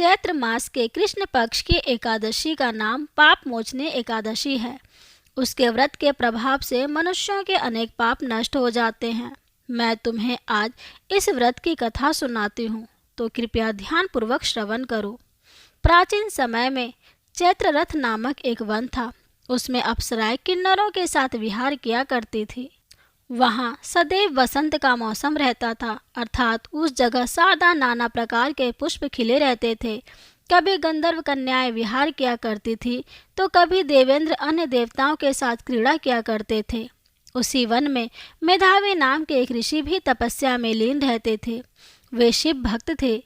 चैत्र मास के कृष्ण पक्ष की एकादशी का नाम पाप मोचनी एकादशी है। उसके व्रत के प्रभाव से मनुष्यों के अनेक पाप नष्ट हो जाते हैं। मैं तुम्हें आज इस व्रत की कथा सुनाती हूँ, तो कृपया ध्यान पूर्वक श्रवण करो। प्राचीन समय में चैत्र रथ नामक एक वन था। उसमें अप्सराएं किन्नरों के साथ विहार किया करती थी। वहाँ सदैव वसंत का मौसम रहता था, अर्थात उस जगह सादा नाना प्रकार के पुष्प खिले रहते थे। कभी गंधर्व कन्याएं विहार किया करती थी, तो कभी देवेंद्र अन्य देवताओं के साथ क्रीड़ा किया करते थे। उसी वन में मेधावी नाम के एक ऋषि भी तपस्या में लीन रहते थे। वे शिव भक्त थे।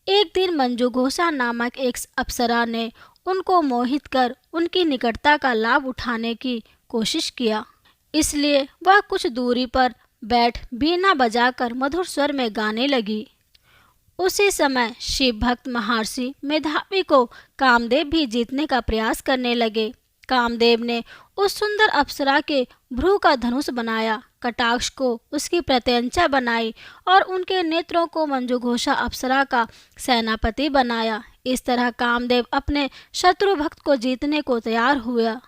एक दिन मंजुघोषा नामक एक अप्सरा ने उनको मोहित कर उनकी निकटता का लाभ उठाने की कोशिश किया। इसलिए वह कुछ दूरी पर बैठ बीना बजाकर मधुर स्वर में गाने लगी। उसी समय शिव भक्त महर्षि मेधावी को कामदेव भी जीतने का प्रयास करने लगे। कामदेव ने उस सुंदर अप्सरा के भ्रू का धनुष बनाया, कटाक्ष को उसकी प्रत्यंचा बनाई और उनके नेत्रों को मंजुघोषा अप्सरा का सेनापति बनाया। इस तरह कामदेव अपने शत्रु भक्त को जीतने को तैयार हुआ।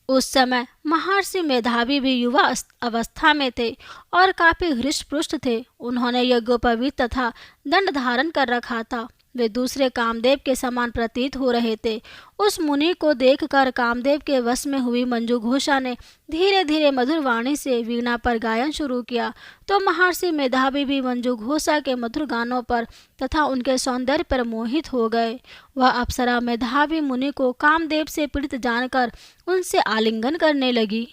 उस समय महर्षि मेधावी भी युवा अवस्था में थे और काफी हृष्ट-पुष्ट थे। उन्होंने यज्ञोपवीत तथा दंड धारण कर रखा था। वे दूसरे कामदेव के समान प्रतीत हो रहे थे। उस मुनि को देखकर कामदेव के वश में हुई मंजुघोषा ने धीरे धीरे मधुर वाणी से वीणा पर गायन शुरू किया, तो महर्षि मेधावी भी मंजुघोषा के मधुर गानों पर तथा उनके सौंदर्य पर मोहित हो गए। वह अप्सरा मेधावी मुनि को कामदेव से पीड़ित जानकर उनसे आलिंगन करने लगी।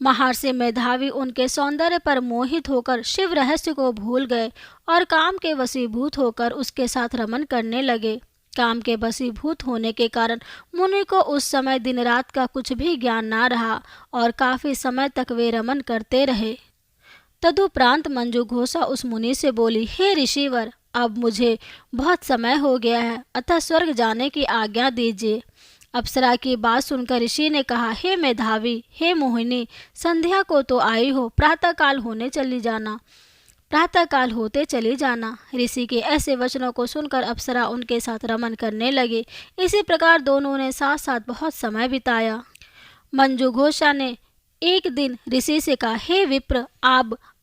महर्षि मेधावी उनके सौंदर्य पर मोहित होकर शिव रहस्य को भूल गए और काम के वशीभूत होकर उसके साथ रमन करने लगे। काम के वशीभूत होने के कारण मुनि को उस समय दिन रात का कुछ भी ज्ञान ना रहा और काफी समय तक वे रमन करते रहे। तदुपरांत मंजुघोषा उस मुनि से बोली, हे ऋषिवर, अब मुझे बहुत समय हो गया है, अतः स्वर्ग जाने की आज्ञा दीजिए। अप्सरा की बात सुनकर ऋषि ने कहा, हे मेधावी, हे मोहिनी, संध्या को तो आई हो, प्रातःकाल होते चली जाना। ऋषि के ऐसे वचनों को सुनकर अप्सरा उनके साथ रमन करने लगे। इसी प्रकार दोनों ने साथ साथ बहुत समय बिताया। मंजुघोषा ने एक दिन ऋषि से कहा, हे विप्र,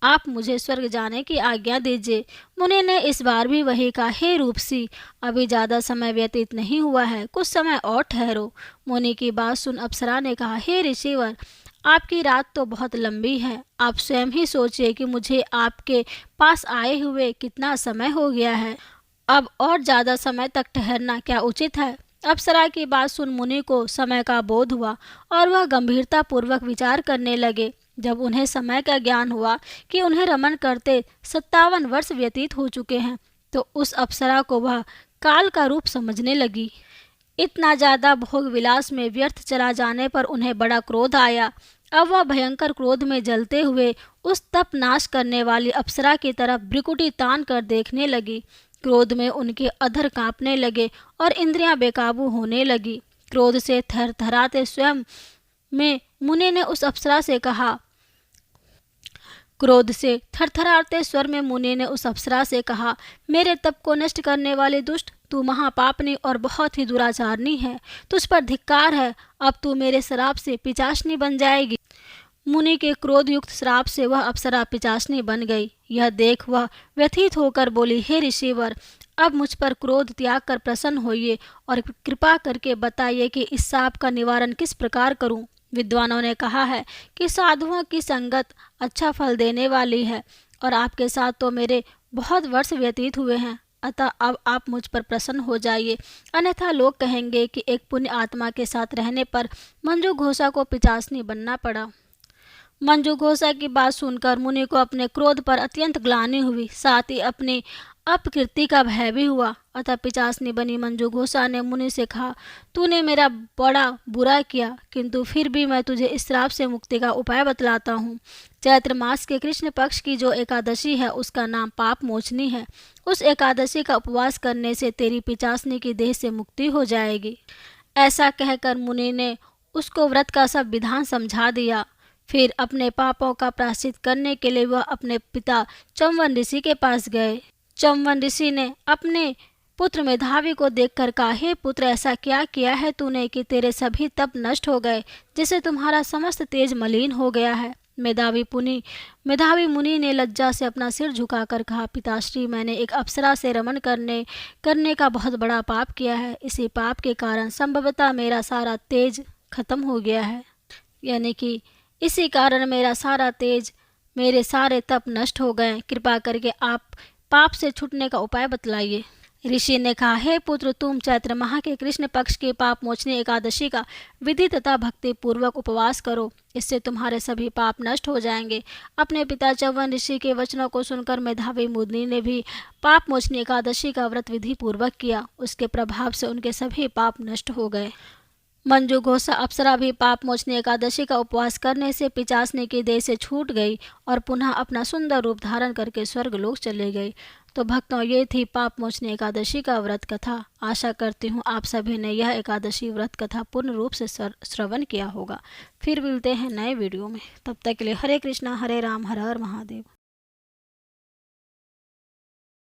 आप मुझे स्वर्ग जाने की आज्ञा दीजिए। मुनि ने इस बार भी वही कहा, हे रूपसी, अभी ज्यादा समय व्यतीत नहीं हुआ है, कुछ समय और ठहरो। मुनि की बात सुन अप्सरा ने कहा, हे ऋषिवर, आपकी रात तो बहुत लंबी है, आप स्वयं ही सोचिए कि मुझे आपके पास आए हुए कितना समय हो गया है। अब और ज्यादा समय तक ठहरना क्या उचित है? अप्सरा की बात सुन मुनि को समय का बोध हुआ और वह गंभीरता पूर्वक विचार करने लगे। जब उन्हें समय का ज्ञान हुआ कि उन्हें रमन करते 57 वर्ष व्यतीत हो चुके हैं, तो उस अप्सरा को वह काल का रूप समझने लगी। इतना ज्यादा भोग विलास में व्यर्थ चला जाने पर उन्हें बड़ा क्रोध आया। अब वह भयंकर क्रोध में जलते हुए उस तप नाश करने वाली अप्सरा की तरफ भ्रिकुटी तान कर देखने लगी। क्रोध में उनके अधर कांपने लगे और इंद्रियां बेकाबू होने लगी। क्रोध से थरथराते स्वयं में मुनि ने उस अप्सरा से कहा, क्रोध से थरथराते स्वर में मुनि ने उस अप्सरा से कहा, मेरे तप को नष्ट करने वाले दुष्ट, तू महापापनी और बहुत ही दुराचारनी है, तुझ पर धिक्कार है, अब तू मेरे श्राप से पिशाचनी बन जाएगी। मुनि के क्रोध युक्त श्राप से वह अप्सरा पिशाचनी बन गई। यह देख वह व्यथित होकर बोली, हे ऋषिवर, अब मुझ पर क्रोध त्याग कर प्रसन्न होइए और कृपा करके बताइए कि इस शाप का निवारण किस प्रकार करूं। विद्वानों ने कहा है कि साधुओं की संगत अच्छा फल देने वाली है और आपके साथ तो मेरे बहुत वर्ष व्यतीत हुए हैं, अतः अब आप मुझ पर प्रसन्न हो जाइए, अन्यथा लोग कहेंगे कि एक पुण्य आत्मा के साथ रहने पर मंजुघोषा को पिशाचनी बनना पड़ा। मंजुघोषा की बात सुनकर मुनि को अपने क्रोध पर अत्यंत ग्लानि हुई, साथ ही अपनी अपकीर्ति का भय भी हुआ। अतः पिशाचनी बनी मंजुघोषा ने मुनि से कहा, तूने मेरा बड़ा बुरा किया, किंतु फिर भी मैं तुझे इस श्राप से मुक्ति का उपाय बतलाता हूँ। चैत्र मास के कृष्ण पक्ष की जो एकादशी है उसका नाम पाप मोचनी है। उस एकादशी का उपवास करने से तेरी पिशाचनी की देह से मुक्ति हो जाएगी। ऐसा कहकर मुनि ने उसको व्रत का सब विधान समझा दिया। फिर अपने पापों का प्रायश्चित करने के लिए वह अपने पिता चंवन ऋषि के पास गए। चंवन ऋषि ने अपने पुत्र मेधावी को देखकर कहा, हे पुत्र, ऐसा क्या किया है तूने कि तेरे सभी तप नष्ट हो गए, जिससे तुम्हारा समस्त तेज मलिन हो गया है। मेधावी मुनि ने लज्जा से अपना सिर झुकाकर कहा, पिताश्री, मैंने एक अप्सरा से रमण करने का बहुत बड़ा पाप किया है। इसी पाप के कारण संभवतः मेरा सारा तेज खत्म हो गया है, यानी कि इसी कारण मेरा सारा तेज, मेरे सारे तप नष्ट हो गए। कृपा करके आप पाप से छूटने का उपाय बतलाइए। ऋषि ने कहा, हे पुत्र, तुम चैत्र माह के कृष्ण पक्ष की पाप मोचनी एकादशी का विधि तथा भक्ति पूर्वक उपवास करो, इससे तुम्हारे सभी पाप नष्ट हो जाएंगे। अपने पिता च्यवन ऋषि के वचनों को सुनकर मेधावी मुनि ने भी पाप मोचनी एकादशी का व्रत विधि पूर्वक किया। उसके प्रभाव से उनके सभी पाप नष्ट हो गए। मंजू घोषा अप्सरा भी पाप मोचनी एकादशी का उपवास करने से पिचासने की देह से छूट गई और पुनः अपना सुंदर रूप धारण करके स्वर्गलोक चले गई। तो भक्तों, ये थी पाप मोचनी एकादशी का व्रत कथा। आशा करती हूँ आप सभी ने यह एकादशी व्रत कथा पूर्ण रूप से श्रवण किया होगा। फिर मिलते हैं नए वीडियो में, तब तक के लिए हरे कृष्णा हरे राम हर हर महादेव।